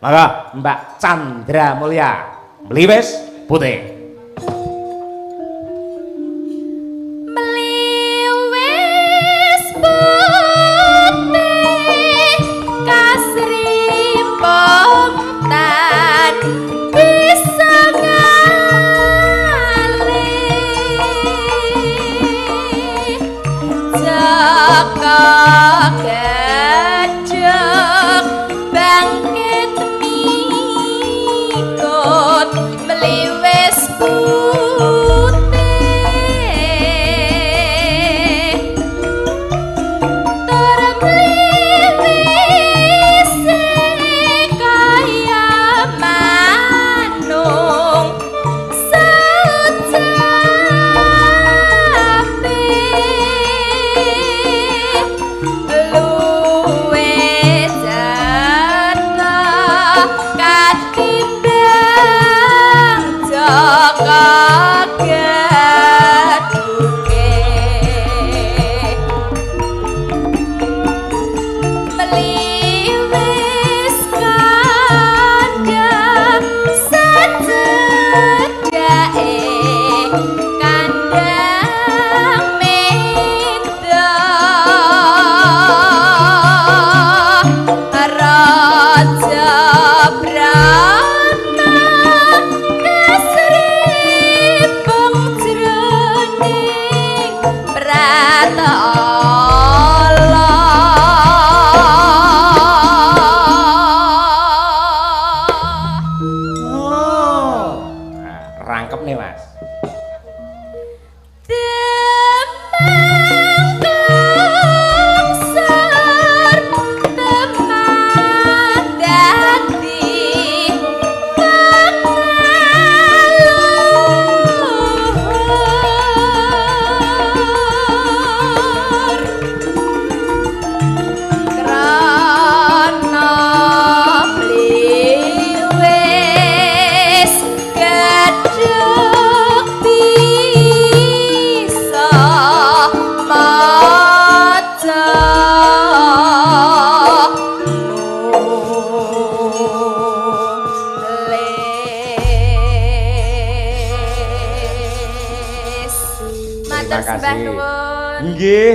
Maka Mbak Chandra Mulya Mliwis Putih.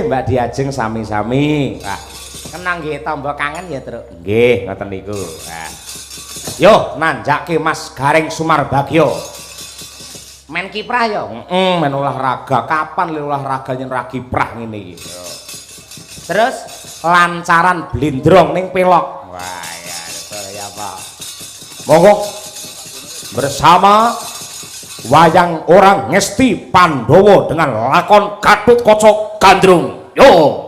Mbak Diajeng sami-sami. Wah, kenang nggih tambah kangen ya, Truk. Nggih, ngoten niku. Nah. Yo, nanjake Mas Gareng Sumarbagyo. Men kiprah yo. Men olahraga. Kapan le olahraga yen ra kiprah ngene iki. Terus lancaran blindrong ning pelok. Wah, ya betul ya, Pak. Monggo bersama wayang orang Ngesti Pandowo dengan lakon Gatut Kaca Gandrung. Yo.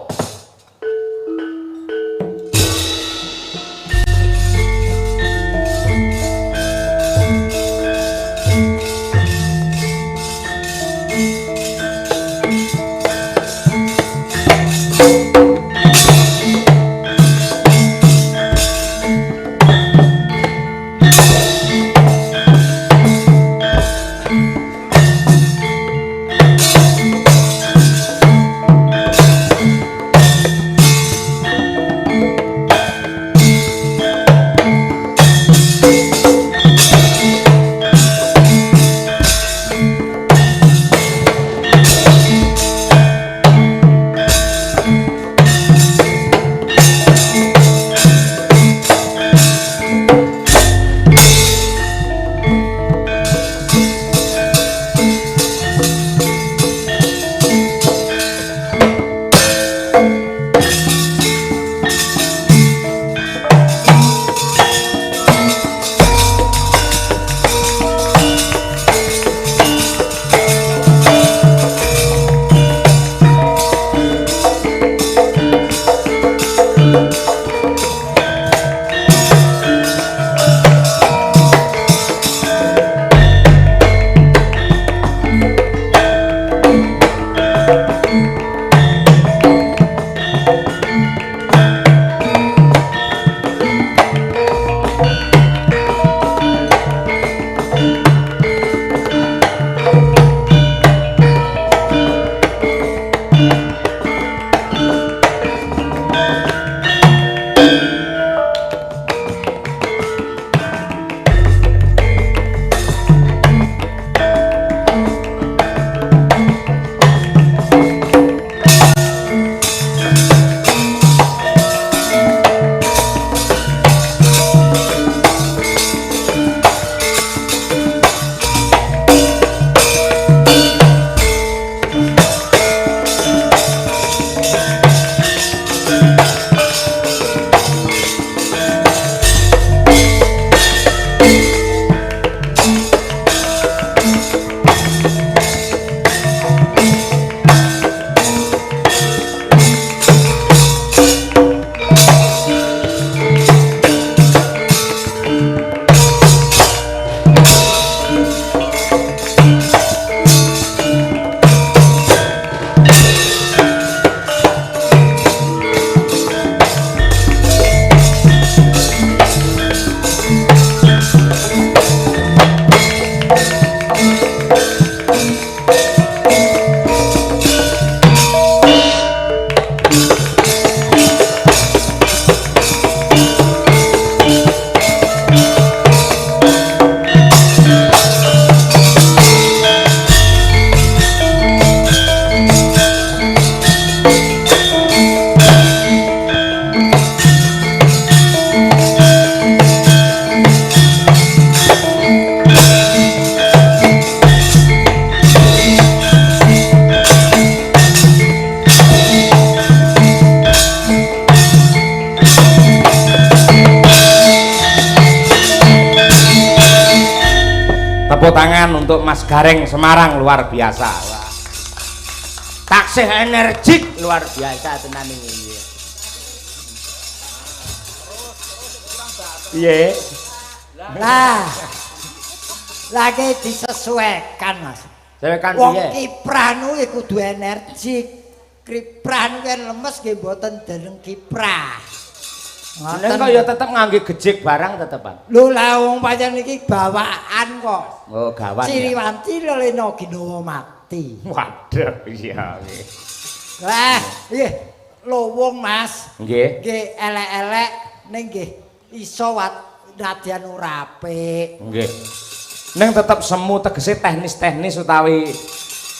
Tepuk tangan untuk Mas Gareng Semarang luar biasa. Wah. Taksih energik luar biasa tenan iki. Iya. Lah. Lagi disesuaikan, Mas. Sesuaikan Wong piye? kiprah nu kudu energik. Kiprah nu kan lemes nggih mboten dereng kiprah. Nek kok ya tetep ngangge gejik barang tetepan. Lho lah wong pancen iki bawaan kok. Oh, gawat. Siliwanti lelena ginawa mati. Waduh, iya nggih. Lah, nggih lowong Mas. Nggih. Nggih elek-elek ning nggih iso nadyan ora apik. Nggih. Ning tetep semu tegese teknis-teknis utawi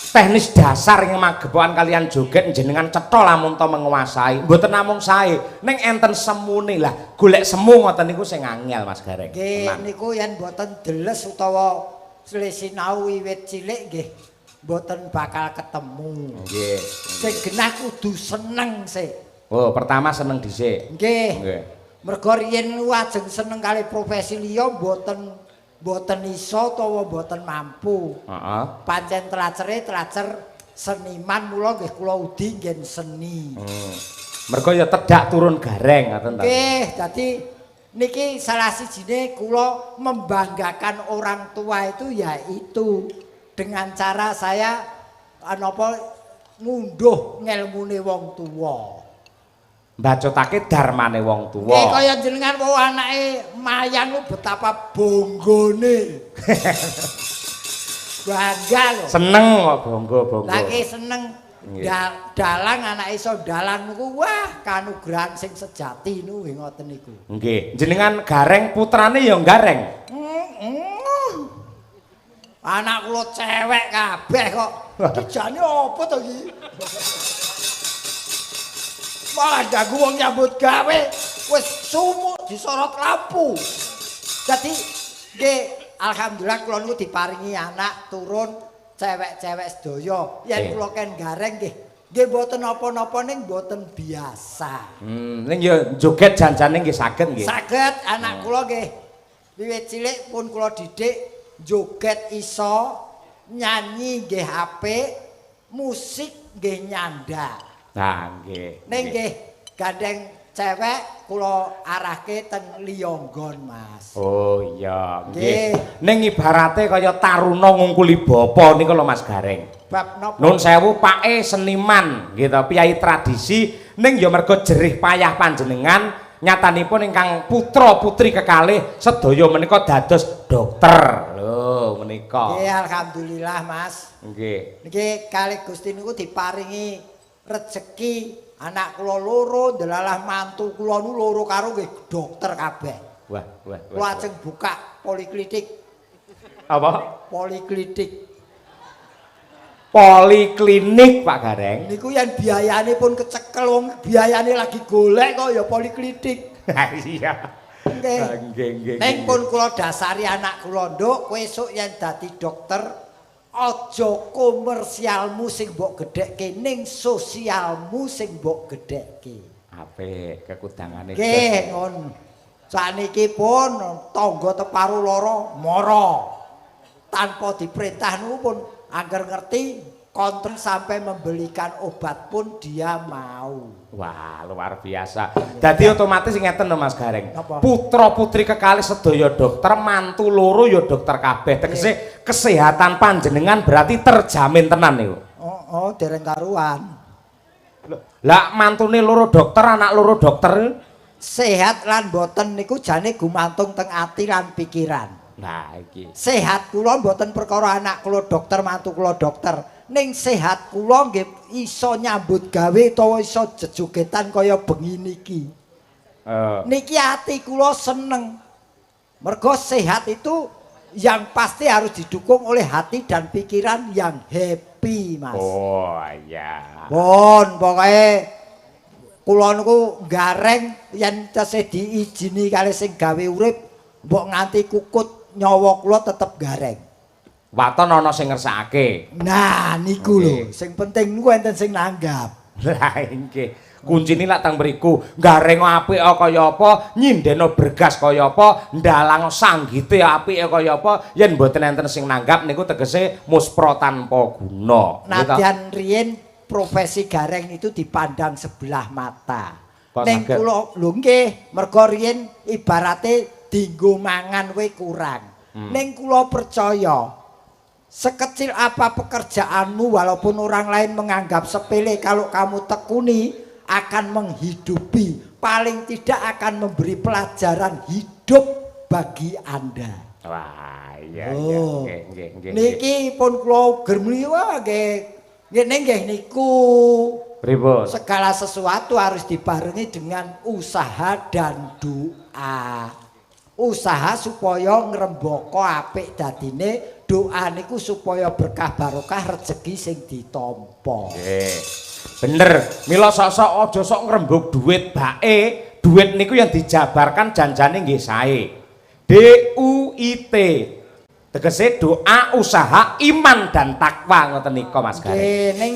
teknis dasar yang magepokan kalian joget jenengan cetha lamun to menguasai. Mboten namung sae, ning enten semune lah. Golek semu ngoten niku sing angel Mas Gareng. Nggih niku yen mboten deles utawa sinau wiwit cilik nggih mboten bakal ketemu. Nggih. Sing genah kudu seneng sik. Oh, pertama seneng dhisik. Nggih. Nggih. Mergo riyen lajeng seneng kali profesi liya mboten iso utawa mboten mampu. Heeh. Pancen telacer seniman mula nggih kula udi ngen seni. Mergo ya tedak turun gareng ngoten ta. Nggih, dadi niki salah sijine kula membanggakan orang tua itu yaitu dengan cara saya ngunduh ngelmune wong tuwa. Mbacotake darmane wong tuwa. Nggih kaya jenengan wau anake mayang ku betapa bonggone. Bangga lho. Seneng kok bangga-bangga. Lagi seneng dalang anak iso dalang niku wah kanugrahan sing sejati niku nggih ngoten niku. Nggih, jenengan Gareng putrane ya Gareng. Anak kula cewek kabeh kok. Iki jane apa to iki? Malah dagu wong nyambut gawe wis sumuk disorot lampu. Dadi nggih alhamdulillah kula niku diparingi anak turun cewek-cewek sedaya. Yen kula ken Gareng nggih mboten napa-napa ning mboten biasa. Ning ya joget janjane nggih saged nggih. Saged anak kula nggih wiwit cilik pun kula didik joget iso, nyanyi nggih apik, musik nggih nyandak. Nah, nggih. Ning nggih gandeng cewek kula arahke teng Liyonggon, Mas. Oh iya, nggih. Ning ibarate kaya taruna ngungkuli bapa nika lho Mas Gareng. Bab napa? Nun sewu pake seniman gitu, piyai tradisi ning ya mergo jerih payah panjenengan nyatanipun ingkang putra-putri kekalih sedaya menika dados dokter. Lho, menika. Nggih alhamdulillah, Mas. Nggih. Niki kalih Gusti niku diparingi rezeki anak kula loro delalah mantu kula nu loro karo nggih dokter kabeh. Wah. Kula ajeng buka poliklinik. Apa? Poliklinik. Poliklinik Pak Gareng. Niku yen biayane pun kecekel wong biayane lagi golek kok ya poliklinik. Iya. Nggih. Ning pun kula dasari anak kula, Nduk, kowe esuk yen dadi dokter aja komersialmu sing mbok gedhekke ning sosialmu sing mbok gedhekke. Apik kekudangane. Nggih, ngono. Saniki pun tangga teparu lara mara. Tanpa diperintah niku pun angger ngerti konten sampai membelikan obat pun dia mau. Wah, luar biasa. Dadi otomatis ngeten lho Mas Gareng. Apa? Putra putri kekalih sedaya dokter, mantu loro ya dokter kabeh. Tegese kesehatan panjenengan berarti terjamin tenan niku. Oh, dereng karuan. Lah mantune loro dokter, anak loro dokter. Sehat lan boten niku jane gumantung teng ati lan pikiran. Nah, iki. Sehat kula mboten perkara anak kula dokter, mantu kula dokter. Ning sehat kula nggih iso nyambut gawe utawa iso jejogetan kaya bengi niki. Niki ati kula seneng. Mergo sehat itu yang pasti harus didukung oleh hati dan pikiran yang happy, Mas. Oh, iya. Pun pokoke kula niku Gareng yen tesih diijini kali sing gawe urip mbok nganti kukut nyawa kula tetep Gareng. Waton ana sing ngersakake. Nah, niku lho, sing penting niku enten sing nanggap. Lah nggih. Kuncine lak teng mriku, gareng apik kaya apa, nyindena bergas kaya apa, ndalang sanggite apike kaya apa, yen mboten enten sing nanggap niku tegese muspra tanpa guna. Nadyan riyen profesi gareng itu dipandang sebelah mata. Ning kula lho nggih, mergo riyen ibarate dienggo mangan we kurang. Ning kula percaya sekecil apa pekerjaanmu walaupun orang lain menganggap sepele kalau kamu tekuni akan menghidupi, paling tidak akan memberi pelajaran hidup bagi Anda. Wah, iya nggih. Niki pun kula germli wae nggih. Ngene nggih niku. Pripun? Segala sesuatu harus dibarengi dengan usaha dan doa. Usaha supaya ngrembaka apik dadine, doa niku supaya berkah barokah rezeki sing ditampa. Nggih. Bener, mila sok-sok aja sok ngrembug duit bae. Duit niku yang dijabarkan janjane nggih sae. DUIT. Tegese doa, usaha, iman dan takwa ngoten nika Mas Gareng. Nggih, ning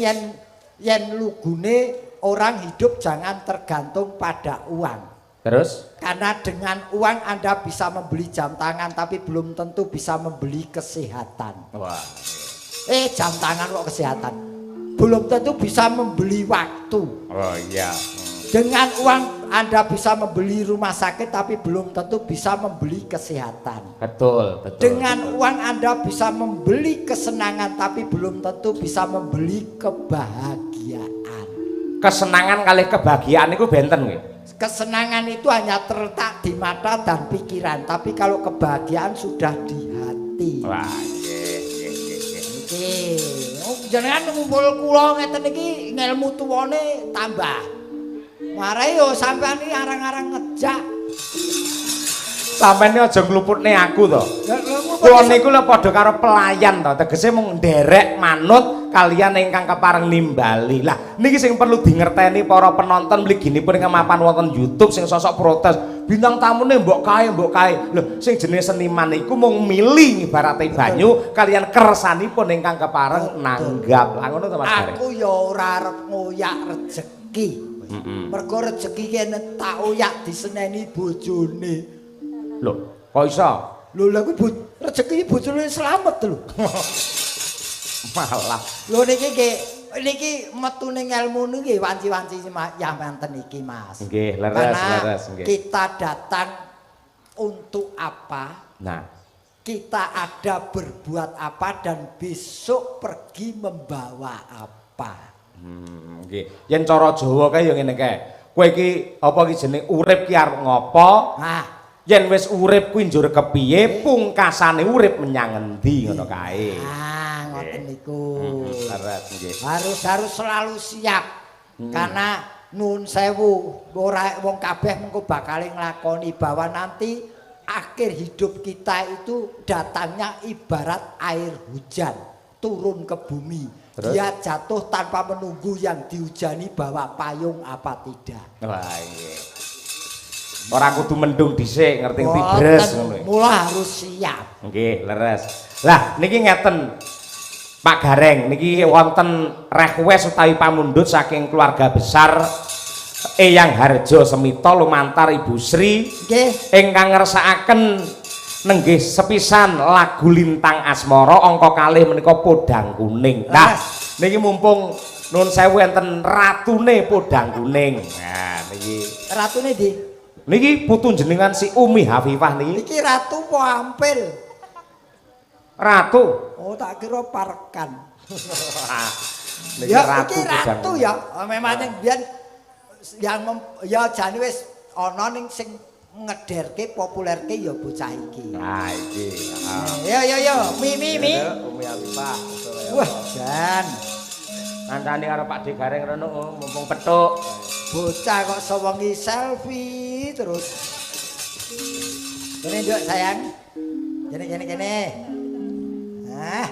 yen lugune orang hidup jangan tergantung pada uang. Terus? Karena dengan uang Anda bisa membeli jam tangan tapi belum tentu bisa membeli kesehatan. Wah. Jam tangan kok kesehatan. Belum tentu bisa membeli waktu. Oh iya. Dengan uang Anda bisa membeli rumah sakit tapi belum tentu bisa membeli kesehatan. Betul. Dengan uang Anda bisa membeli kesenangan tapi belum tentu bisa membeli kebahagiaan. Kesenangan kali kebahagiaan itu benten nggih. Kesenangan itu hanya terletak di mata dan pikiran, tapi kalau kebahagiaan sudah di hati. Wah, nggih. Nggih. Jenengan ngumpul kula ngeten iki ngelmu tuwane tambah. Mare yo sampean iki arang-arang ngejak. Sampeyan aja ngluputne aku to. Kula niku lho padha karo pelayan to, tegese mung nderek manut kalian ingkang kepareng nimbali. Lah niki sing perlu dingerteni para penonton mliginipun ing mapan wonten YouTube sing sosok protes. Bintang tamune mbok kae. Lho sing jenenge seniman iku mung milih ibarate banyu kalian kersanipun ingkang kepareng nanggap. Lah ngono to Mas Gareng. Aku ya ora arep ngoyak rejeki. Mergo rejeki kene tak oyak diseneni bojone. Lho, kok iso? Lho lha kuwi rejeki bojone slamet lho. Malah. Lho niki metune ilmu niki wanci-wanci yang manten iki Mas. Nggih, leres nggih. Kita datang untuk apa? Nah, kita ada berbuat apa dan besok pergi membawa apa. Nggih. Yen cara Jawa kae ya ngene kae. Kowe iki apa iki jenenge urip ki arep ngopo? Nah, yen wis urip kuwi njur kepiye, pungkasane urip menyang endi ngono kae. Ah, ngoten niku. Leres nggih. Harus selalu siap. Karena nun sewu, ora wong kabeh mengko bakal nglakoni bahwa nanti akhir hidup kita itu datangnya ibarat air hujan turun ke bumi. Terus? Dia jatuh tanpa menunggu yang dihujani bawa payung apa tidak. Wah, nggih. Ora kudu mendung dhisik, ngerti tibres ngono. Mula harus siap. Nggih, leres. Lah, niki ngeten. Pak Gareng, niki wonten request utawi pamundhut saking keluarga besar Eyang Harjo Semito lumantar Ibu Sri Nggih. ingkang ngersakaken nenggih sepisan lagu Lintang Asmara angka kalih menika Podang Kuning. Nah, niki mumpung nuwun sewu enten ratune Podang Kuning. Nah, niki Ratune ndi? niki putu jenengan si Umi Hafifah niki. Iki ratu po ampil. Ratu. Oh, tak kira parekan. Niki Ya ratu iki Podang ratu Kuning. ya. Memang biyen yang ya jane wis ana ning sing ngederke populerke ya bocah iki. Nah, iki. Yo mi. Umi Hafifah. Wah, jan. Kancane karo Pak De Gareng rono mumpung petuk. Bocah kok sewengi selfie terus. Kene nduk sayang. Kene. Ah,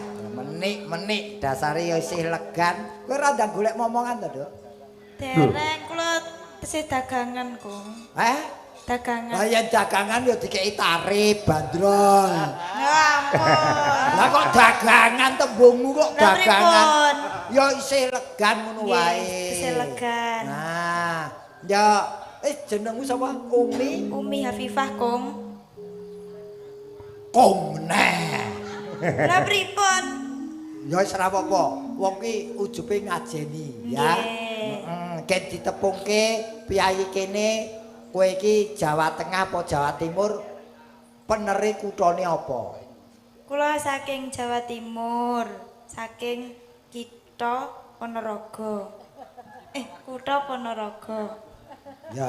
menik dasare ya isih legan. Kowe ora ndang golek momongan to, Duk? Dereng kula tesih dagangan kok. Dagangan. Lah yen dagangan ya dikeki tarif bandrol. Ya ampun. Lah kok dagangan tembungmu kok Lah dagangan. pripun? Ya isih legan ngono wae. Isih legan. Nah, Ya, jenengmu sapa? Umi? Umi Hafifah, Kong. Kong meneh. Lah pripun? Ya wis ora apa-apa. Wong ki ujube ngajeni, ya. Heeh, ken ditepungke piyayi kene kowe iki Jawa Tengah apa Jawa Timur? Penere kuthane apa? Kula saking Jawa Timur, saking Kitha Ponorogo. Kutha Ponorogo. Ya,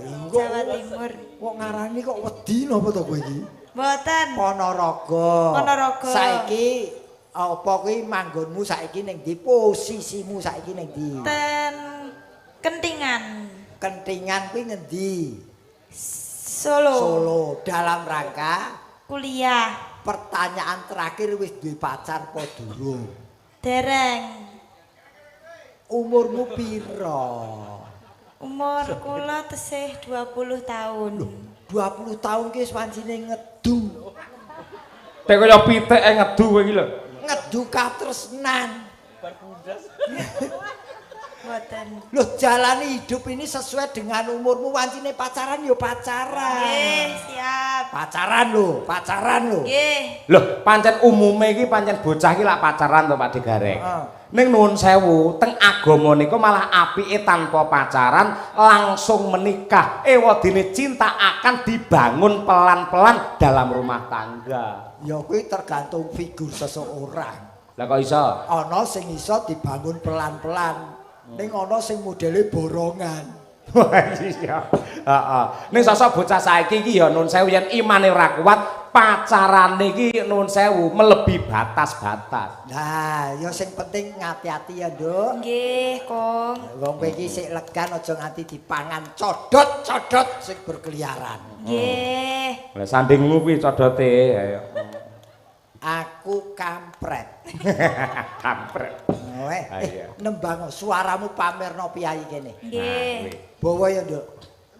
inggo Jawa Timur. Kok ngarani kok wedi napa to kowe iki? Mboten. Ponorogo. Ponorogo. Saiki apa kuwi manggonmu saiki ning ndi? Posisimu saiki ning ndi? Ten Kentingan. Kentingan kuwi ngendi? Solo. Solo. Dalam rangka Kuliah. pertanyaan terakhir wis duwe pacar apa durung? Dereng. Umurmu piro? Umur kula tesih 20 tahun. 20 tahun ki wis pancine ngedu. Tek kaya pitik ngedu kowe iki lho. Ngedu katresnan. Mboten. Loh, jalani hidup ini sesuai dengan umurmu, wancine pacaran yo pacaran. Nggih, siap. Pacaran lho. Nggih. Lho, pancen umume iki pancen bocah iki lak pacaran to Pak Digareng. Ning nuwun sewu, teng agama niku malah apike tanpa pacaran langsung menikah. Ewadine cinta akan dibangun pelan-pelan dalam rumah tangga. Ya kuwi tergantung figur seseorang. Lah kok iso? Ana sing iso dibangun pelan-pelan. Ning ana sing modele borongan. Wah iya. Heeh. Ning sosok bocah saiki iki ya nuwun sewu yen imane ora kuat, pacarane iki nuwun sewu melebihi batas-batas. Nah, ya sing penting ngati-ati ya, Nduk. Nggih, Kong. Wong kowe iki sik legan aja nganti dipangan codot-codot sing berkeliaran. Nggih. Lah sandingmu kuwi codote ayo. Aku kampret. Kampret. Nembang suaramu pamerno piyayi kene. Nggih. Bawa ya, Nduk.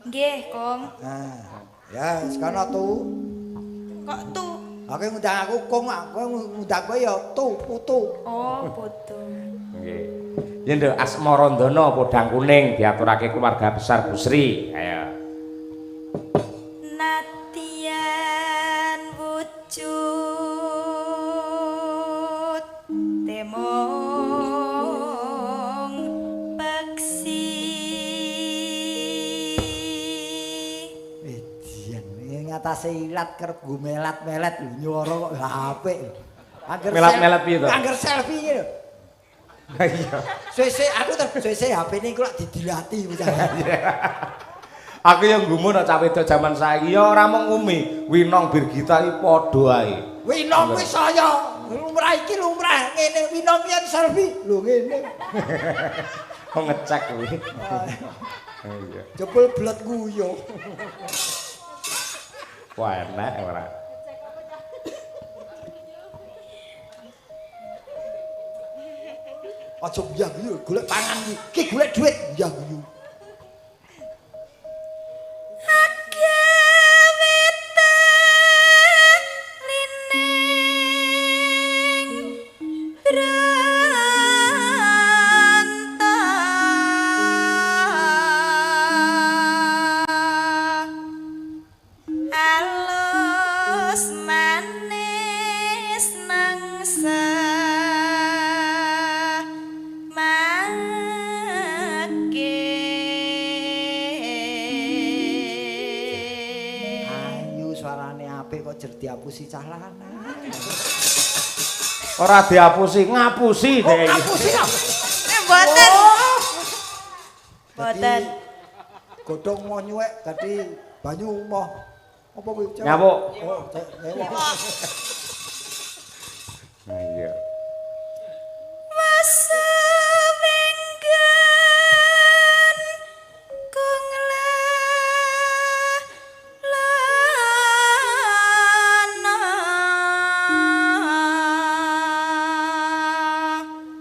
Nggih, Kong. Nah, ya sekono tuh. Kok tuh? Aku ngundang aku kong, aku ngundang kowe ya tuh, putu. Oh, putu. Nggih. Yen Nduk Asmarandana podang kuning diaturake keluarga besar Busri. Ayo. Natian wujud temong peksi. Dian ngatasé ilat kerep melat-melet lho nyuwara kok apik. Angger Melat-melet piye to? Angger selfie iki lho. Iya. Sesuk aku terus HP-ne iku lak didilati bocah. Aku yang gumun cah wedok jaman saiki ya ora mung Umi, Winong Birgita iki padha ae. Winong kuwi saya. Lumrah iki lumrah ngene Winong yen selfie. Lho ngene. Kok ngecek kuwi. Iya. Jebul blet guyu. Wah, enak ora. Aja guyu golek pangan iki. Ki golek dhuwit guyu. Diapusi cah lanang. Ora diapusi, ngapusi dhek iki. Ngapusi kok. Mboten. Mboten. Godhong mau nyuwek dadi banyu moh. Apa kuwi? Nyamuk. Oh, nyamuk. Nah iya.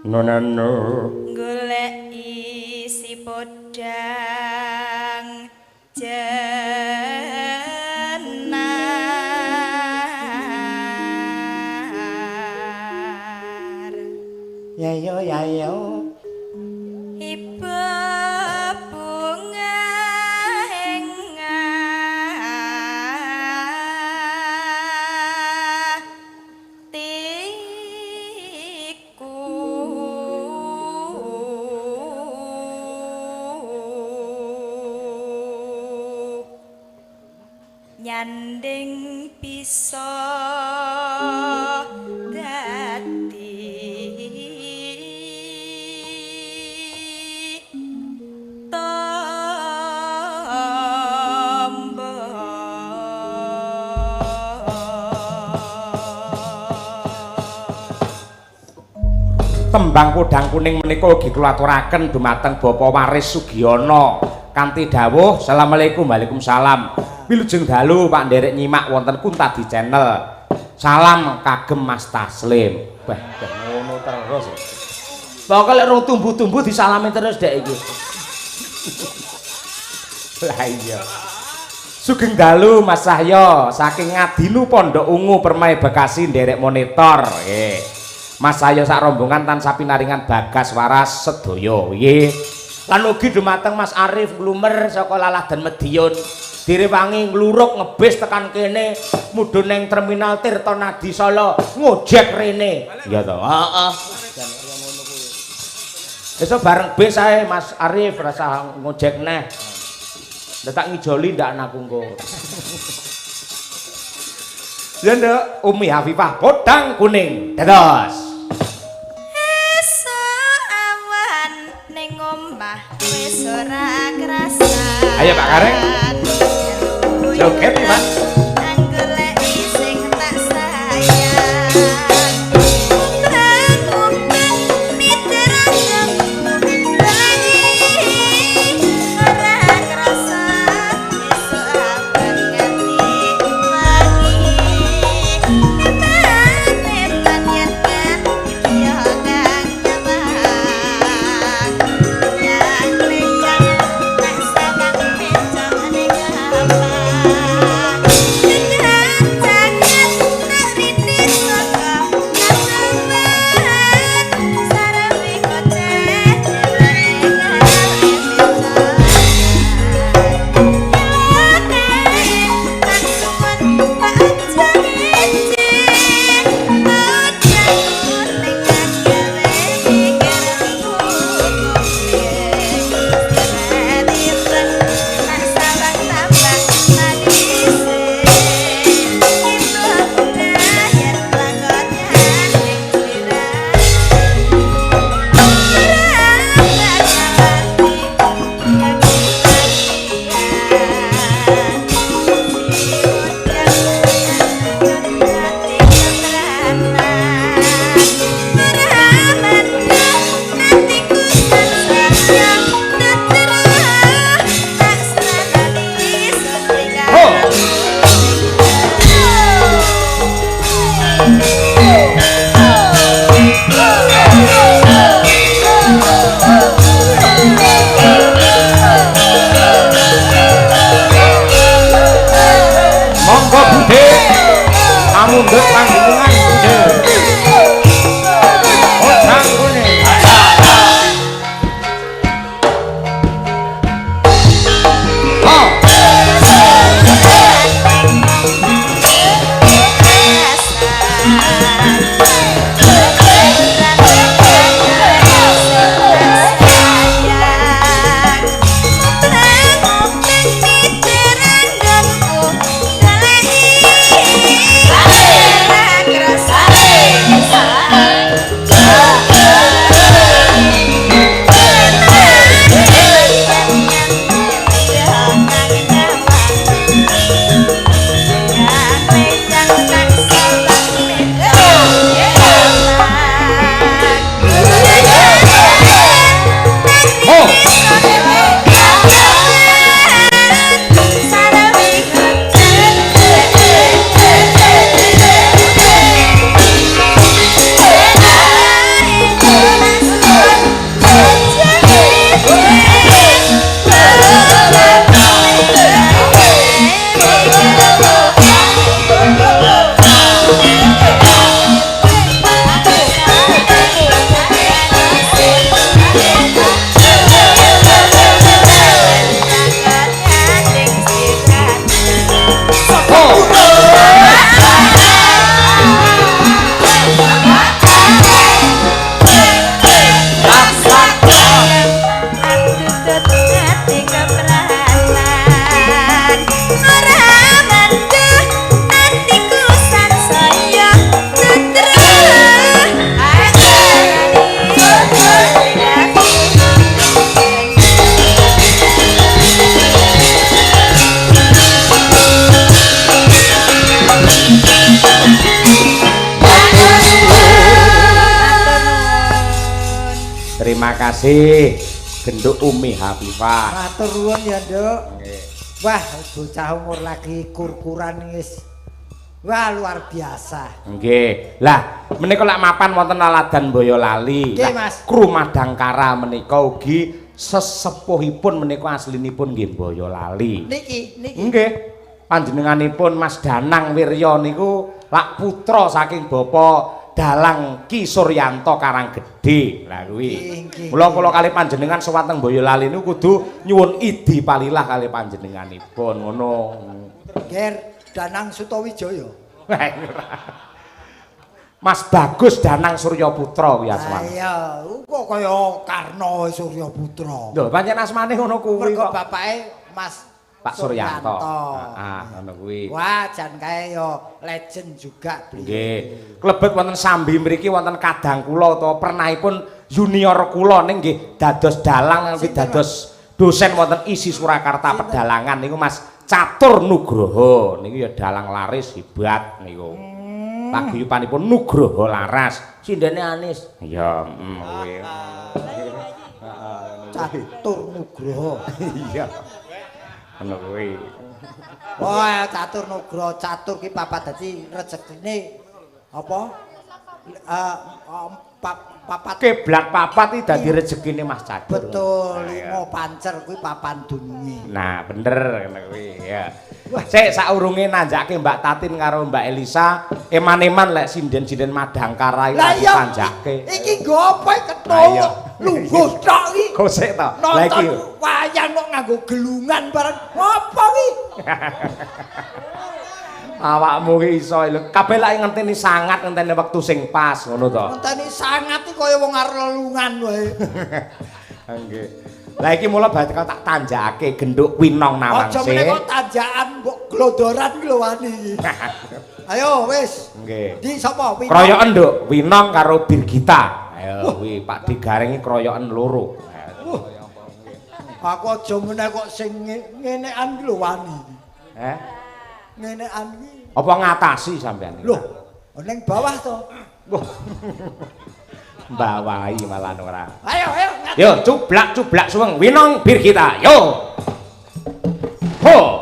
Nonano golek isi podang jenar Ya yo ibu bunga tanding bisa dadi tembang Kodang Kuning menika ugi kula aturaken dumateng Bapak Waris Sugiono kanthi dawuh Assalamualaikum Waalaikumsalam wilujeng dalu Pak nderek nyimak wonten Kuntadi Channel salam kagem Mas Taslim bah ngono terus pokoke lek rung tumbuh-tumbuh disalami terus dek iki lah iya sugeng dalu Mas Sahyo saking Ngadilu Pondok Ungu Permai Bekasi nderek monitor nggih Mas Sahyo sak rombongan tansah pinaringan bagas waras sedaya nggih lan ugi dumateng Mas Arif Glumer saka Laladan Medion direwangi ngluruk ngebis tekan kene mudhun ning terminal Tirtonadi Solo ngojek rene ya to heeh esuk bareng bis ae Mas Arif rasa ngojek neh tak ngijoli ndak anakku engko ya nduk Umi Hafifah Kodang Kuning dados wis ora krasa ayo Pak Kareng joget Mas anggoleki sing tak sayang mundut panggungan Kodang Kuning Krasa terima kasih genduk Umi Hafifah. Matur nuwun ya, Nduk. Nggih. Wah, bocah umur lagi kur-kuran wis. Wah, luar biasa. Nggih. Lah, menika lak mapan wonten Aladan Boyolali. Nggih, Mas. Kru Madangkara menika ugi sesepuhipun menika aslinipun nggih Boyolali. Niki. Nggih. Panjenenganipun Mas Danang Wirya niku lak putra saking Bapak Dalang Ki Suryanto Karanggedhe. Lah kuwi. Mula kula kali panjenengan sewateng Boyolali niku kudu nyuwun idi palilah kali panjenenganipun ngono. Ger Danang Sutawijaya. Mas Bagus Danang Suryaputra kuwi asmane. Iya, kok kaya Karna Suryaputra. Lho, pancen asmane ngono kuwi Mergo kok. bapake Mas Pak Suryanto. Suryanto. Ngono kuwi. Wah, jan kae yo legend juga beliau. Nggih. Klebet wonten sambi mriki wonten kadang kula utawa pernahipun junior kula ning nggih dados dalang nggih dados dosen wonten isi Surakarta Pedalangan niku Mas Catur Nugroho niku ya dalang laris hebat niku. Paguyubanipun Nugroho Laras, sindene Anis. Ya, kuwi. Catur Nugroho. Iya. Ngono kuwi. Wah, Catur Nugroho, catur ki papat dadi rezekine apa? Papat Kiblat papat iki dadi rezekine Mas Catur. betul, 5 pancer kuwi papan dununge. Nah, bener ngono kuwi ya. Sik saurunge nanjake Mbak Tatin karo Mbak Elisa, eman-eman lek sinden-sinden Madangkara iki lagi tanjake. Iki nggo apa ketho? Lah iya. Lungguh tok iki. Gosek to. Lah iki Nonton wayang kok nganggo gelungan bareng. Apa iki? awakmu ki iso lho. Kabeh lak ngenteni sangat ngenteni wektu sing pas ngono to. Ngenteni sangat iki kaya wong arep lelungan wae. Nggih. Lah iki mula bakal tak tanjakake genduk Winong Nawangse. Aja meneh kok tanjakan mbok glodoran ki lho wani iki. Ayo wis. Nggih. Di sapa? Kroyoken Nduk, Winong karo Birgita. Ayo kuwi Pak Digaring iki kroyoken loro. Aku aja meneh kok sing ngenekan ki lho wani. Ngenekan ki. Apa ngatasi sampean iki? Lho, ning bawah to. Wah. Mbawahi malah ora. Ayo. Yo, cublak suweng Winong Birgita. Yo. Ho.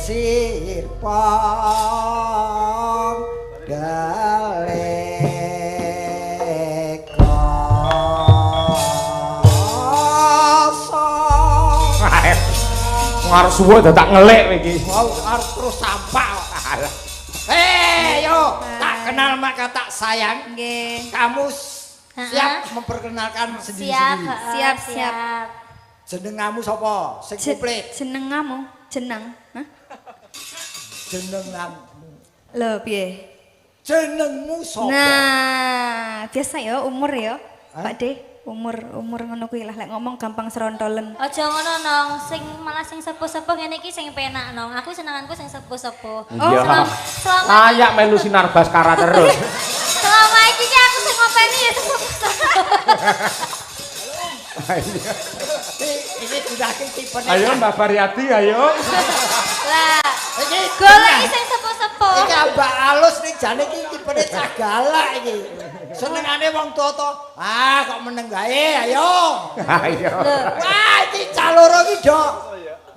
Sir pong daleka Ngarep suwe dadak ngelik iki. mau arep terus sampah kok. Yo, tak kenal maka tak sayang. Nggih. Kamu siap memperkenalkan sendiri-sendiri. Siap. Jenengmu sapa? Sing komplit. Jenengamu, jeneng. Hah? Jenengmu. Lho piye? Jenengmu sapa? Nah, biasa ya umur ya. Pak De, umur ngono kuwi lah lek ngomong gampang serontolen. Aja ngono nong, sing malah sing sepuh-sepuh ngene iki sing penak nong. Aku senenganku sing sepuh-sepuh. Iya. Selama Kayak melu sinar Baskara terus. selama iki ki aku sing ngopeni ya sepuh-sepuh. Ini sudah tipe. Ayo Mbak Variati, ayo. Lah, Iki goleki sing sepuh-sepuh. Iki ambak alus ning jane iki tipene cah galak iki. Senengane wong tuwa-tuwa. Kok meneng gae, ayo. Ayo. Wah, iki cah loro iki, Dok.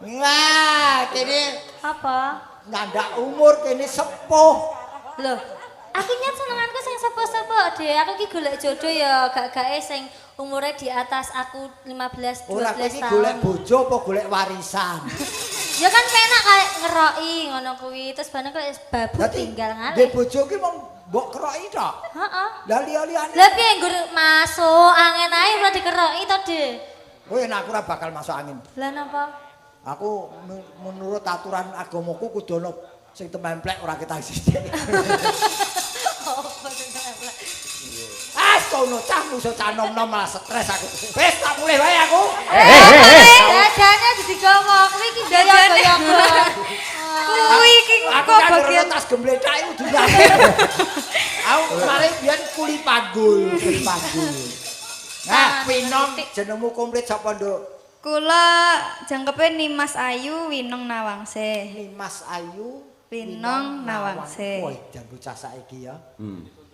Wah, kene Apa? nyandak umur kene sepuh. Loh, aku nyat senenganku sing sepuh-sepuh, Dek. Aku ki golek jodoh ya gak-gake sing umurnya di atas aku 15 12 Ora kowe iki tahun. golek bojo apa golek warisan? Ya kan penak kayak ngeroki ngono kuwi terus bareng kok babu tinggal Nggih ngalih. bojo ki mong mbok keroki tok. Heeh. Lah liya-liyane. Lah piye nggur masuk angin ae ora dikeroki to, Dik? Kowe nek aku ora bakal masuk angin. Lah napa? Aku menurut aturan agamaku kudu ono sing templek ora kita sithik. Oh, sing templek. Ah, kono cah musuh cah nom-nom malah stres aku. Wis tak mulih wae aku. Dadane didigowo, kuwi iki gaya-gaya. Kuwi iki Aku kok kan bagian tas gembletak iku diyakin. Aku kemarin biyen kuli panggul. Nah, Winong jenengmu komplit sapa, Nduk? kula jangkepe Nimas Ayu Winong Nawangse. Nimas Ayu Winong Nawangse. Woi, jan bocah saiki ya.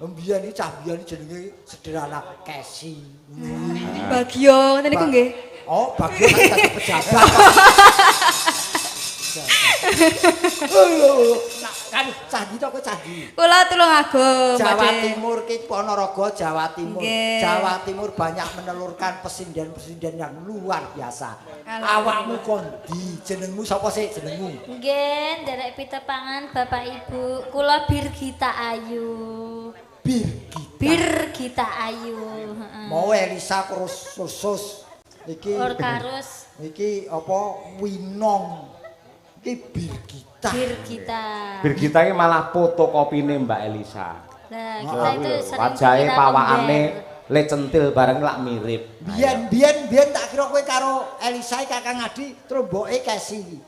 Mbiyen iki cah biyen jenenge sederhana Kesi. Bagyo ngoten niku nggih. Oh, bagian dadi pejabat. Nah, kan candi to kowe candi. Kula Tulungagung, Jawa Mbak Timur ki Ponorogo, Jawa Timur. Nggih. Jawa Timur banyak menelurkan presiden-presiden yang luar biasa. Alhamdulillah. Awakmu kondi, jenengmu sapa sih jenengmu? Nggih, nderek pitepangan Bapak Ibu, kula Birgita Ayu. Birgita Ayu, heeh. Mau Elisa kursus iki. Orkarus Iki apa Winong. Iki Birgita. Birgita. Birgita iki malah fotokopine Mbak Elisa. Lah, kita itu sering Wajahe dikira pawakane kembar. le centil bareng lak mirip. Biyen tak kira kowe karo Elisa Kakang Adi terus mboke Kesi.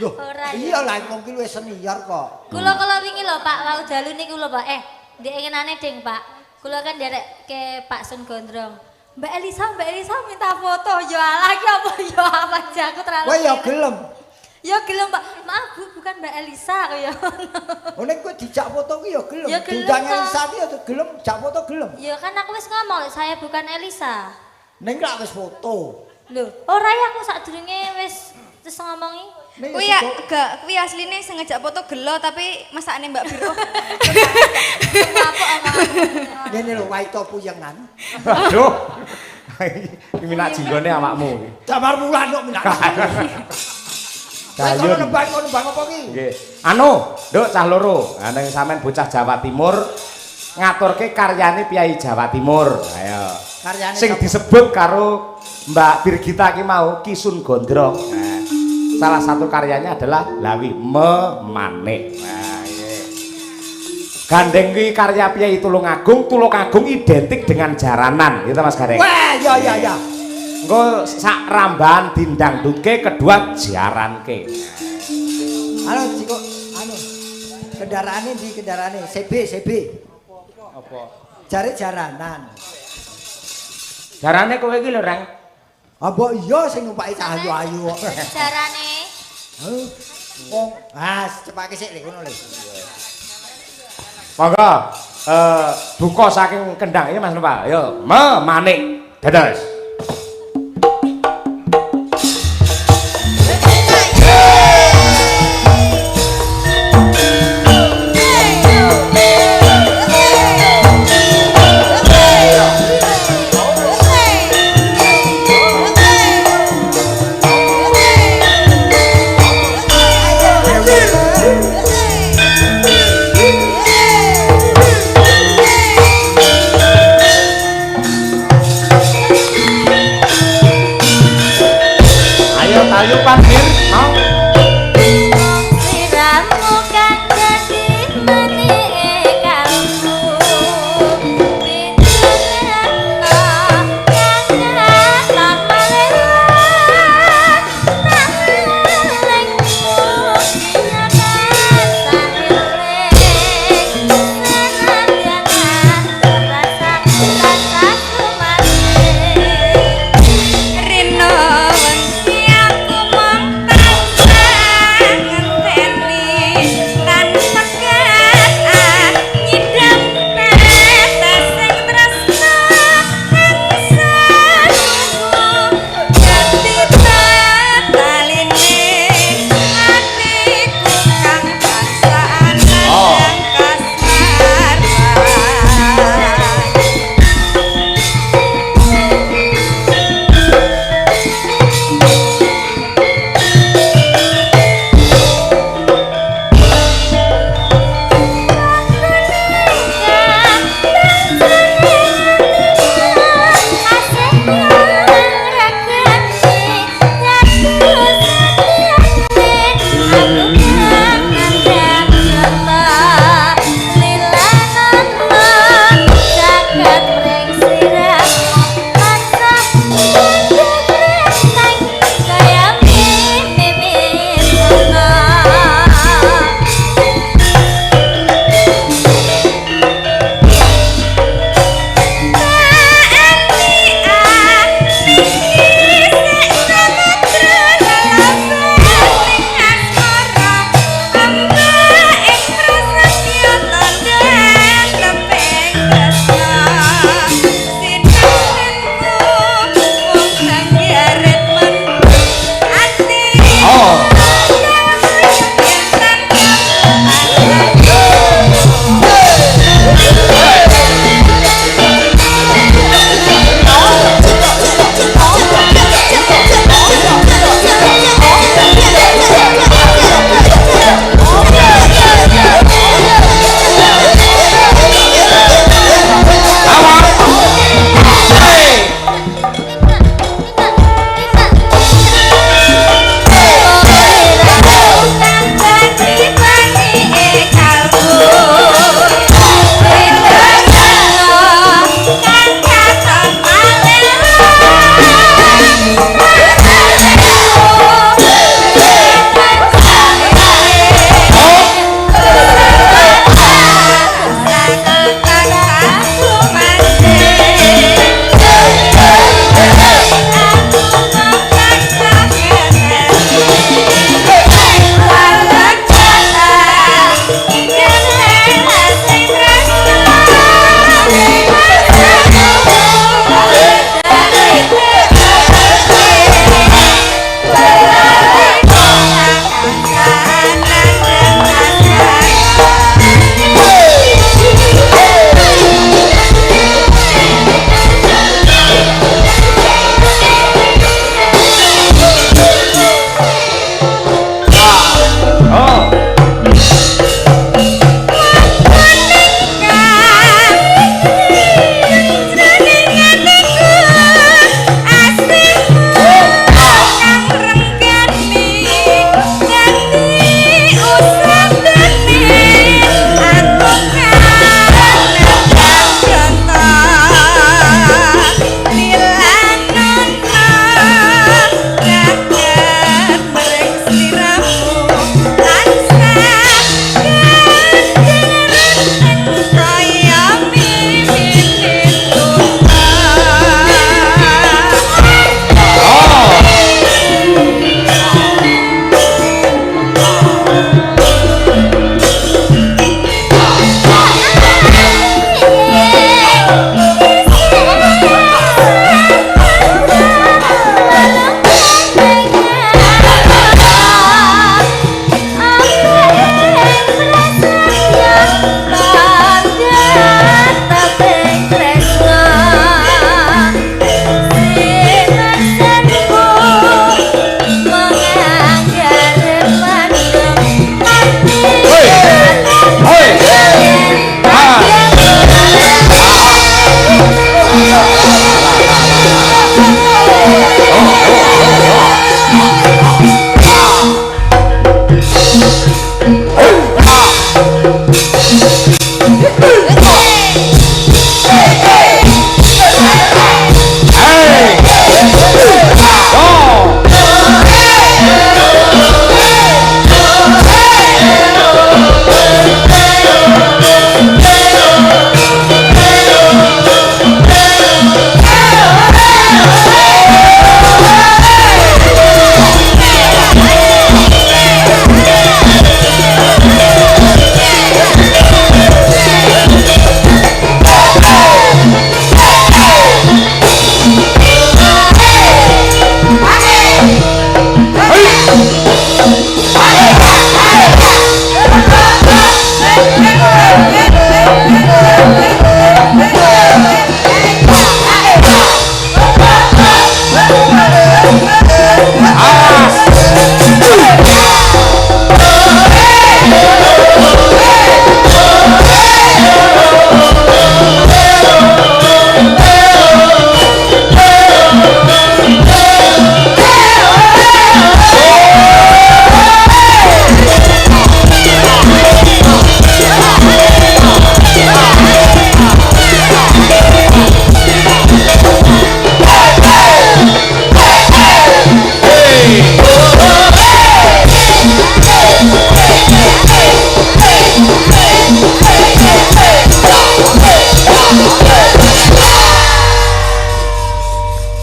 Loh, Ora, iya lah mungkin luwih senior kok. Kula wingi lho Pak, wau dalu niku lho Pak. Ndek ingenane Ding Pak. Kula kan nderek ke Pak Sun Gondrong. Mbak Elisa minta foto. Ya alah ki apa ya apa aja aku terlalu. Kowe ya kere. gelem. Ya gelem Pak. Maaf Bu, bukan Mbak Elisa kaya. Oh nek kowe dijak foto ki ya gelem. Ya gelem, Diundang toh. Elisa ki ya gelem, jak foto gelem. Ya kan aku wis ngomong saya bukan Elisa. Ning lak wis foto. Lho, ora ya aku sadurunge wis terus ngomongi. Ning Kuwi ya kuwi asline sing ngejak foto gelo tapi masakane Mbak Biro. Apa omong. ngene lho waito puyengan. Aduh. Iki minat jinggone awakmu. Damar mulan kok minat. Dayun. Kono nembang apa ki? Nggih. Anu, Nduk cah loro. Ha ning sampean bocah Jawa Timur ngaturke karyane Piai Jawa Timur. Ayo. Karyane Sing sapa? disebut karo Mbak Birgita ki mau Kisun Gondrong. Nah, salah satu karyanya adalah Lawi Memanik. Nah, nggih. Gandeng ki karya Piai Tulungagung identik dengan jaranan, gitu Mas Gareng. Wah, ya. Engko sak rambahan dindang duke kedua jaranke. Halo Ciko, anu. Kendaraane di kendaraane CB. Apa? Jare jaranan. Jarane kowe iki lho, Reng. Apa iya sing numpaki cah ayu-ayu kok. Carane Heh. Wong, cepake sik lek ngono lho. Monggo buka saking kendang iki Mas Pak. Yo, Memanik. Dados.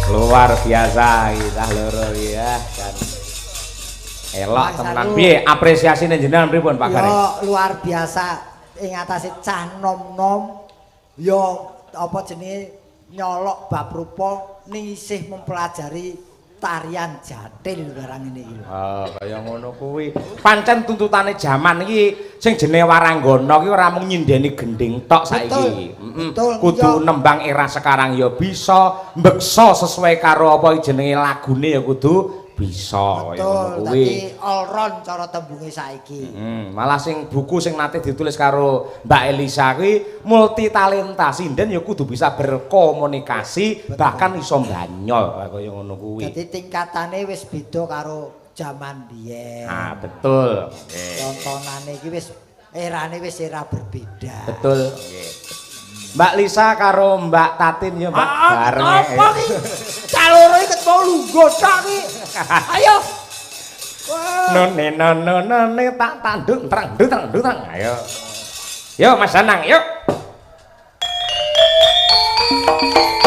Luar biasa kita loro ya kan. Elok tenan. Piye apresiasine jenengan pripun Pak Garing? Yo luar biasa ing atase cah nom-nom yo apa jenenge nyolok bab rupa ning isih mempelajari tarian jatil barang ini iki. Oh, kaya ngono kuwi. Pancen tuntutane jaman iki sing jenenge waranggana iki ora mung nyindeni gending tok saiki. Betul, Kudu nembang era sekarang ya bisa, mbeksa sesuai karo apa jenenge lagune ya kudu bisa kaya ngono Betul, kuwi. dadi all round cara tembunge saiki. Malah sing buku sing nate ditulis karo Mbak Elisa kuwi multi talenta, sinden ya kudu bisa berkomunikasi, bahkan iso mbanyol kaya ngono kuwi. Dadi tingkatane wis beda karo jaman biyen. Ah, betul. Tontonane iki wis erane wis era berbeda. Betul. Mbak Lisa karo Mbak Tatin ya Mbak bareng. Apa iki? Caloro iki ketemu lungguh tok iki. Ayo. None tak tanduk terang. Ayo. Yo Mas Danang, yuk.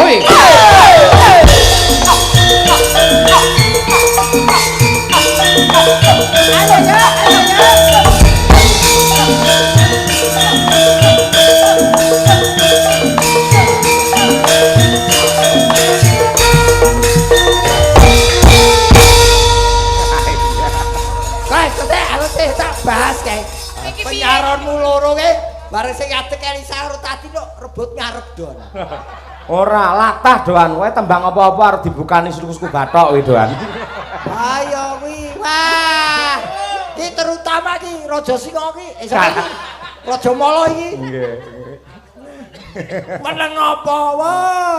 Hoi. Ayo ya. Bahas kae. Penyaronmu loro ke bareng sing ngadeg Elisa karo tadi kok rebut ngarep don. Ora latah doan kowe tembang apa-apa arep dibukani suku-suku bathok kuwi doan. Ayo kuwi. Wah. Ki terutama ki Raja Singa ki. Iki Raja Mala iki. Nggih. Meneng apa? Wah.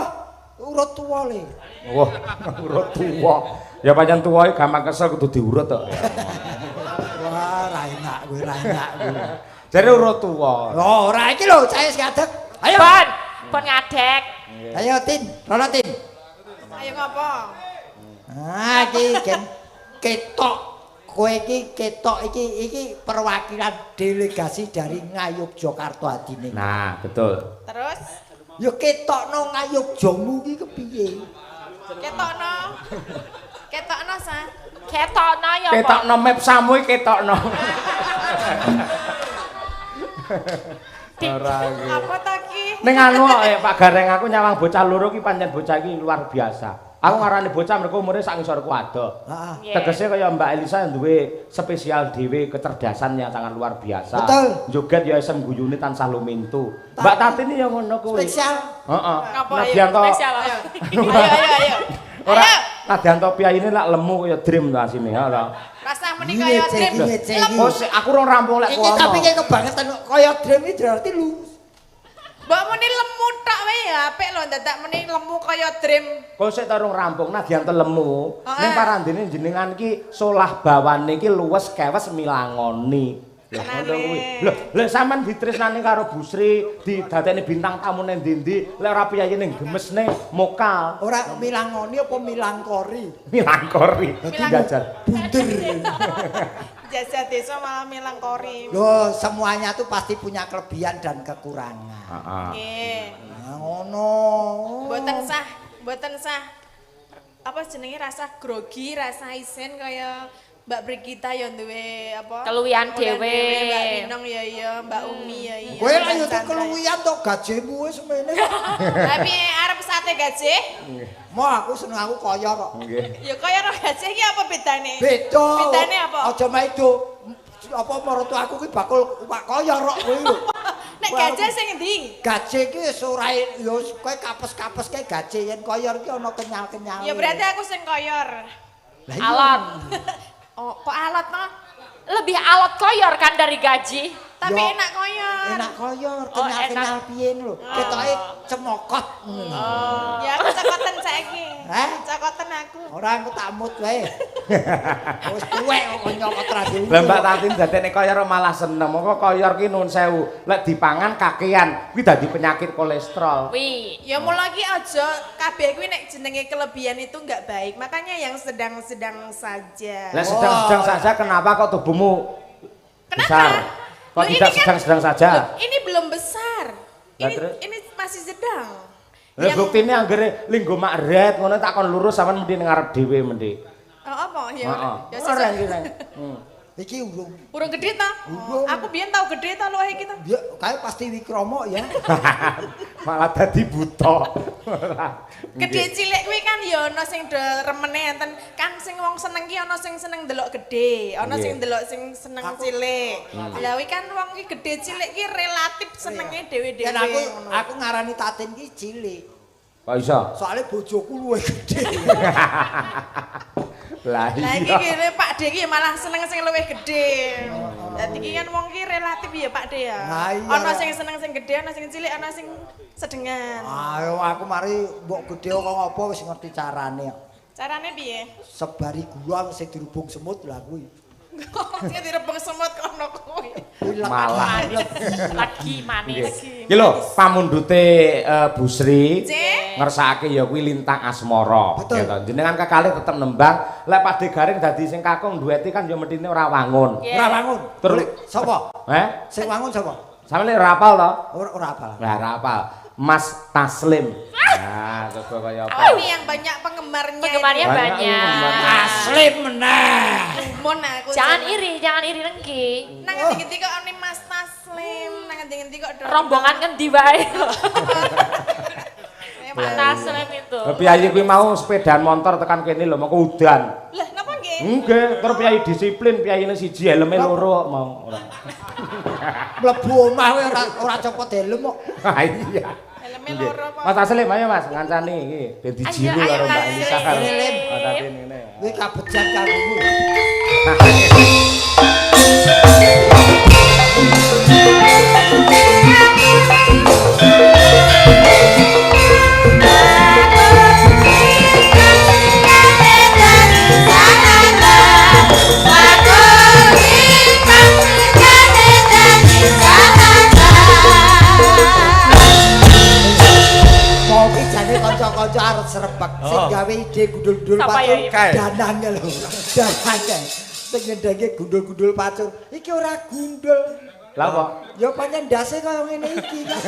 Urut tuwa le. Wah, urut tuwa. Ya pancen tuwa iki gampang kesel kudu diurut tok. Wah, ra enak kuwi, ra enak kuwi. Jare urut tuwa. Oh, ora iki lho, saya ngadeg. Ayo. Pun ngadeg. Ayo Tin, rono Tin. Ayo ngopo? Ah, iki ketok. Kowe iki ketok iki perwakilan delegasi dari Ngayogyakarta adine. Nah, betul. Terus Ya ketokno Ngayogyamu iki kepiye? ketokno. Ketokno sa. Ketokno ya apa? Ketokno map samu iki ketokno. Ora iki. Apa ta ki? Ning anu Pak Gareng aku nyawang bocah loro ki pancen bocah iki luar biasa. Aku ngarani bocah mergo umure sak ngisorku ado. Heeh. Tegese kaya Mbak Elisa duwe spesial dhewe kecerdasan yang sangat luar biasa. Betul. Joget ya isem guyune tansah lumintu. Mbak Tatin ya ngono kuwi. Spesial. Heeh. Ngapa Nadyan to spesial ayo. Ayo. ora nadyan to piyayine lak lemu kaya dream to asine ya ora. Rasah meni kaya dream. Oh, aku rong rampung lek Iki tapi ki kebangetan kaya dream iki berarti lu. Mbak meni lemu tok wae ya apik lho dadak meni lemu kaya dream. Kok sik tarung rampung nadyan to lemu. Ning parandene jenengan iki solah bawane iki luwes kewes milangoni. Lha ngono kuwi. Lho sampean ditresnani karo Bu Sri, didadekne bintang tamune ndi-ndi, lek ora piyayine gemesne mokal. Ora milangoni apa milangkori? Milangkori. Dadi jajan. Bunder. Jasa desa malah milangkori. Loh, semuanya tuh pasti punya kelebihan dan kekurangan. Heeh. Nggih. Nah, ngono. Mboten sah. Apa jenenge rasa grogi, rasa isen kaya Mbak Brigita ya duwe apa? Keluwihan dhewe. Mbak Minong ya iya, Mbak Umi ya iya. Kowe lah yo keluwian tok gajimu wis semene. Tapi arep sate gaji? Mau aku seneng aku kaya kok. Nggih. Ya kaya ro gaji iki apa bedane? Beda. Bedane apa? Aja maido. Apa maratu aku ki bakul Pak kaya rok kowe lho. Nek gaji sing endi? Gaji ki wis ora yo kowe kapes-kapes kae gaji yen koyor ki ana kenyal-kenyal. Ya berarti aku sing koyor. Lah iya. Alot. Oh, kok alat no? Lebih alot koyor kan dari gaji. Tapi Yo, enak koyor. Enak koyor, Oh, kenyal-kenyal enak. piye lho. Ketoke cemokot. Ya aku cokoten saiki. Hah? Cokoten aku. Ora aku tak mut wae. Wis tuwek kok nyokot ra dhewe. Lah Mbak Tatin dadene koyor malah seneng. Moko koyor ki nun sewu. Lek dipangan kakean kuwi dadi penyakit kolesterol. Wih. Ya mulai lagi aja kabeh kuwi nek jenenge kelebihan itu enggak baik. Makanya yang sedang-sedang saja. Lek sedang-sedang saja kenapa kok tubuhmu Kenapa? besar? Kok Loh, ini tidak kan- sedang-sedang saja? Loh, ini belum besar. Lah, Ini terus? ini masih sedang. Lah buktine anggere linggo makret ngono tak kon lurus sampean mesti ngarep dhewe mesti. Oh apa ya? Heeh. Ya Ora sesuk. iki. Iki Urung gede ta? Urung. Aku biyen tau gede ta luwih iki ta? ya kae pasti Wikromo ya. Malah dadi buta. Gede cilik kuwi kan ya ana sing do remene enten kan sing wong seneng ki ana sing seneng delok gede, ana Nggih. sing delok sing seneng cilik. Lah kuwi kan wong ki gede cilik ki relatif senenge dhewe-dhewe. Dan aku ngarani Tatin ki cilik. Kok iso? Soalnya bojoku luwih gede. Lah Lah iki iya. kene Pak De ki malah seneng sing luwih gede. Dadi iki kan wong ki relatif ya Pak De ya. Nah, iya. Ana sing seneng sing gede, ana sing cilik, ana sing sedengan. Ayo aku mari mbok gede kok ngopo wis ngerti carane. Carane piye? Sebari gula sing dirubung semut lah kuwi. Sing direbeng semut kono kuwi. Malah. Lagi manis. Iki lho pamundhute Bu Sri Cek. ngersakake ya kuwi Lintang Asmara. Betul. Gitu. Jenengan kekalih tetep nembang, lek Pade Garing dadi sing kakung dueti kan ya mestine ora wangun. Ora wangun. Terus sapa? Sing wangun sapa? Sampe lek ora apal to? Ora apal. Lah ora apal. Mas Taslim. Nah, coba kaya apa? Ini yang banyak penggemarnya. Penggemarnya Banyak, banyak. Taslim meneh. Mon aku. Jangan iri Rengki. Nang ngendi-ngendi kok ane Mas Taslim, nang ngendi-ngendi kok Rombongan ngendi wae. Taslim itu. Piyayi kuwi mau sepedaan motor tekan kene lho mengko udan. Lah, napa nggih? Nggih, terus piyayi disiplin, piyayine siji helme loro mau ora. Mlebu omah kowe ora copot helm kok. Ha iya. Helme Nggih. loro apa? Mas Taslim ayo Mas ngancani iki ben dijiru Ayo, karo Mbak Mas Elisa karo. Taslim. Mbak Tatin ngene. Kowe kabejan kanggomu. Mau ki jane kanca-kanca arep srepek sing gawe ide gundul-gundul Siapa pacul ya, danane lho. Danane. Sing ngendenge gundul-gundul pacul. Iki ora gundul. Lah apa? Ya pancen ndase kaya ngene iki kan.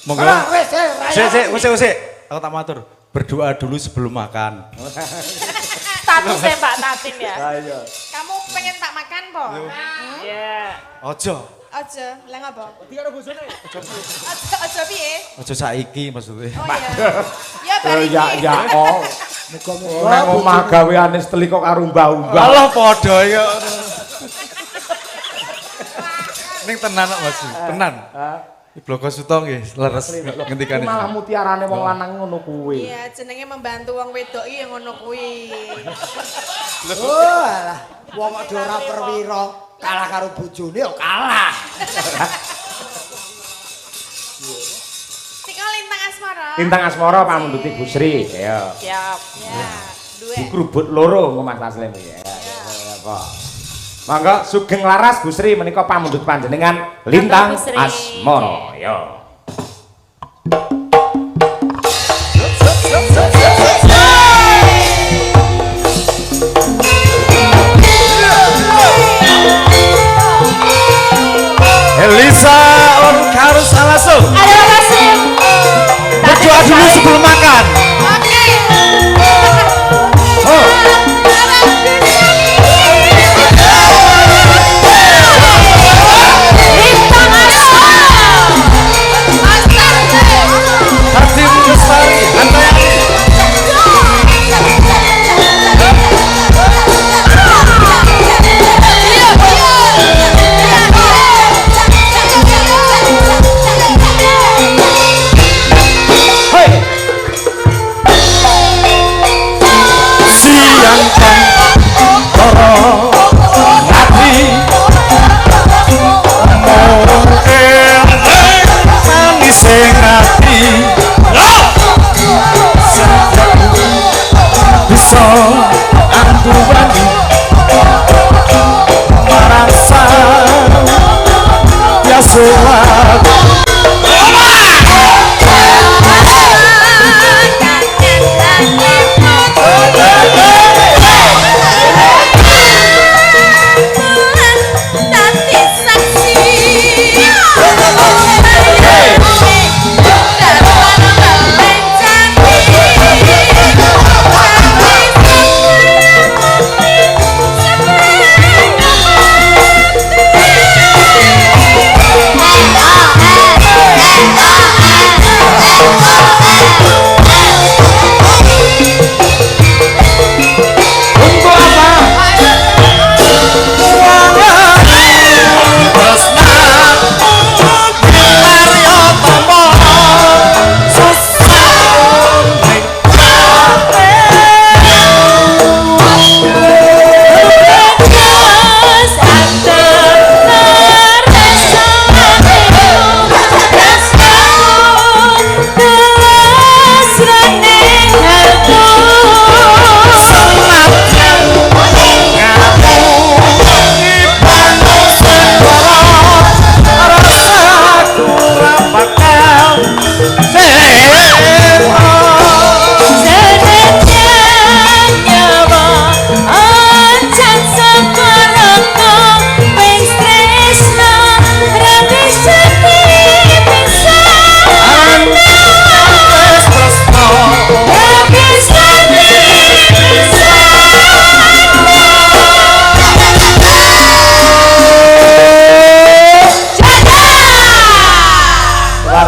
Monggo. Wis, Sik. Aku tak matur. Berdoa dulu sebelum makan. Statusnya Mbak Tatin ya. Ayo. Kamu pengen tak makan, Po? Iya. Ojo. Aja, lah ngapa? Aja piye? Ojo saiki maksudnya. Oh iya. Ya bari. Ya oh. Muga-muga Nang omah gaweane seteli kok karo mbah-mbah. Allah padha ya. Ning tenan kok Mas. Tenan. Bloko Suto nggih leres ngendikane. Malah mutiarane wong lanang ngono kuwi. Iya, jenenge membantu wong wedok iki ya ngono kuwi. Oh alah, wong kok ora perwira kalah karo bojone ya kalah. Tika Lintang Asmara. Lintang Asmara pamundhuti Bu Sri. Ya. Siap. Ya, duwe. Dikrubut loro nggo Mas Taslim iki. Ya. Apa? Mangga sugeng laras Bu Sri menika pamundhut panjenengan Lintang Bu Sri. Asmara. Ya. Elisa on harus alaso. Ayo Tatin. Berdoa dulu sebelum makan. Oh. Hartim Lestari Handayani. Hei.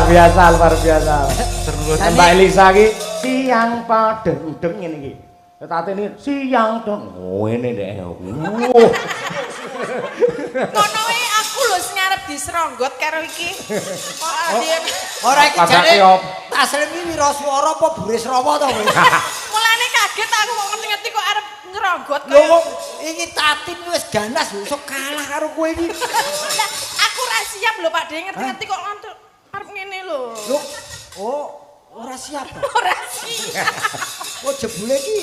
biasa, luar biasa. Terus Mbak Elisa iki siang padeng-deng ngene iki. Tate ini siang dong. Oh ini deh. Kono aku lho sing arep diseronggot karo iki. Kok adien. Ora iki jane Taslim iki wiraswara apa buris rawa to kowe? Mulane kaget aku kok ngerti-ngerti kok arep nyeronggot Lho kaya. iki Tatin wis ganas lho iso kalah karo kowe iki. Lah, aku ra siap lho Pak De ngerti-ngerti kok arep ngene lho. Lho oh ora siap. Ora siap. Oh jebule iki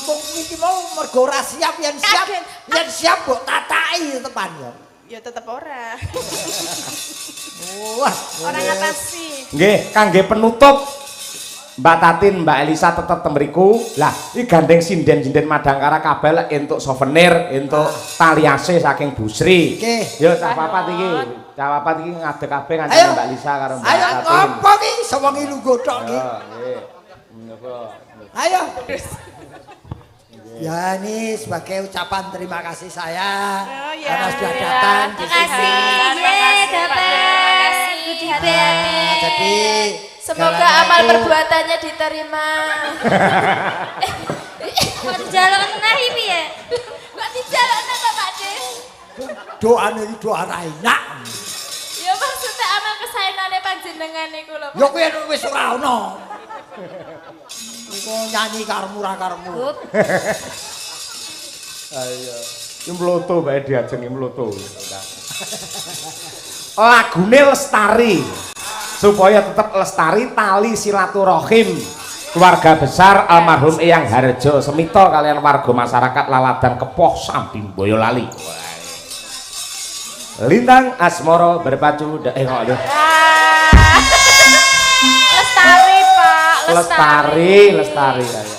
wong iki mau mergo ora siap yen siap kok tataki tepan ya. Ya tetep ora. Wah, Ora ngatasi. Nggih, kangge penutup Mbak Tatin, Mbak Elisa tetep temriku. Lah, iki gandeng sinden-sinden Madangkara kabeh entuk souvenir, entuk tali ase saking Busri. Nggih. Yo cah papat iki. Cah papat iki ngadeg kabeh ngancani Mbak Elisa karo Mbak Ayo Tatin. ngopo ki sewengi lungguh tok ki. Nggih. Ayo. Ya ini sebagai ucapan terima kasih saya karena sudah datang di Terima kasih. Terima Dapat. Budi hati-hati. Jadi Semoga karena amal itu- perbuatannya diterima. Kok dijaluk meneh iki ya? Kok dijalukna kok Pak De? doane iki doa ra enak. Ya maksudnya amal kesaenane panjenengan niku lho. Ya kuwi wis ora ono. Iku nyanyi karmu ra karmu. Ayo. Iki mloto bae diajengi mloto. Lagune lestari. Supaya tetap lestari tali silaturahim keluarga besar almarhum Eyang Harjo Semito kalian warga masyarakat Laladan Kepoh Sambi Boyolali. Lintang asmoro berpacu Lestari Pak, lestari kayak.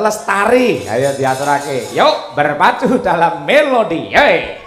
Lestari ayo diaturake. Yuk berpacu dalam melodi. Hey.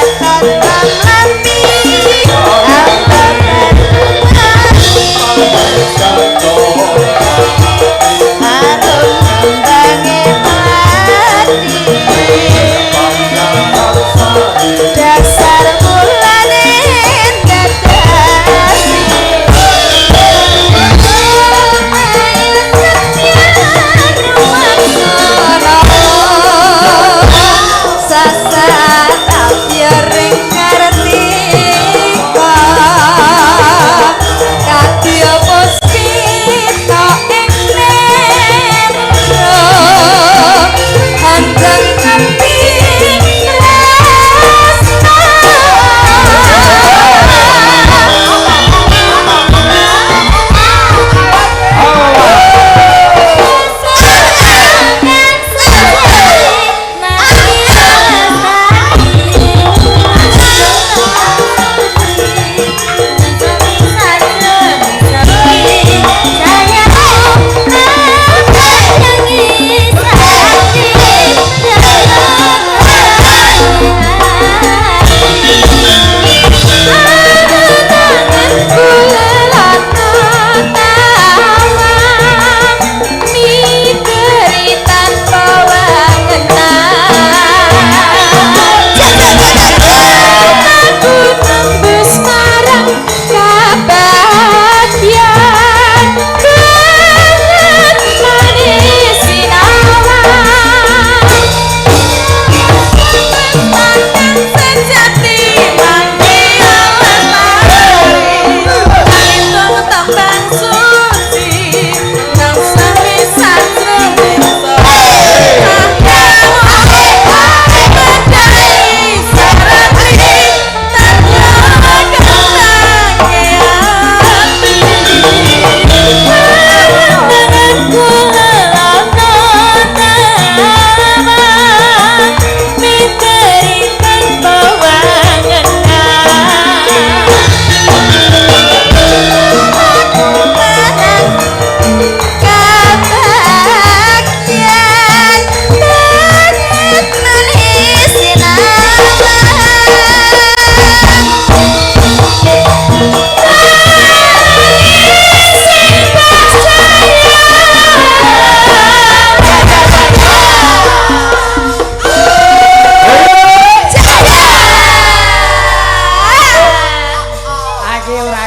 Lambi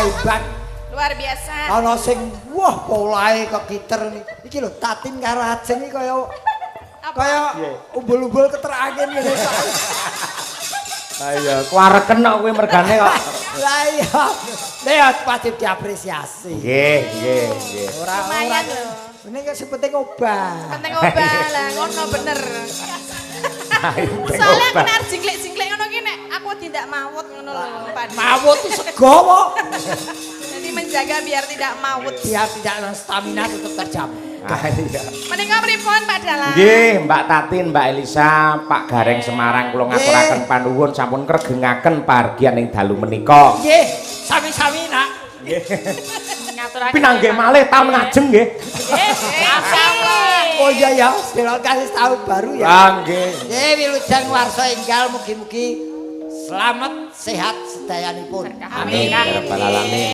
hebat. Luar biasa. Ana sing wah polahe kekiter iki lho Tatin karo Ajeng iki kaya umbul-umbul keter angin ngene kok. Lah iya, kuareken kok kowe mergane kok. Lah iya. Lha wajib diapresiasi. Nggih. Ora Lumayan lho. Ini kan sing penting obat. Penting obah lah, ngono bener. Soalnya aku nek jingklek-jingklek ngono ki nek aku tidak mawut ngono lho, Pak. Mawut sego kok. Jadi menjaga biar tidak mawut. Biar tidak stamina tetap terjaga. Iya. Menika pripun Pak Dalang? Nggih, Mbak Tatin, Mbak Elisa, Pak Gareng Semarang kula ngaturaken panuwun sampun kregengaken pahargyan ing dalu menika. Nggih, sami-sami nak. Ngaturaken. Pinanggih malih taun ngajeng nggih. Oh iya ya, selamat kasih tahun baru ya. Ah nggih. Nggih, wilujeng warsa enggal mugi-mugi selamat sehat sedayanipun. Amin ya rabbal alamin.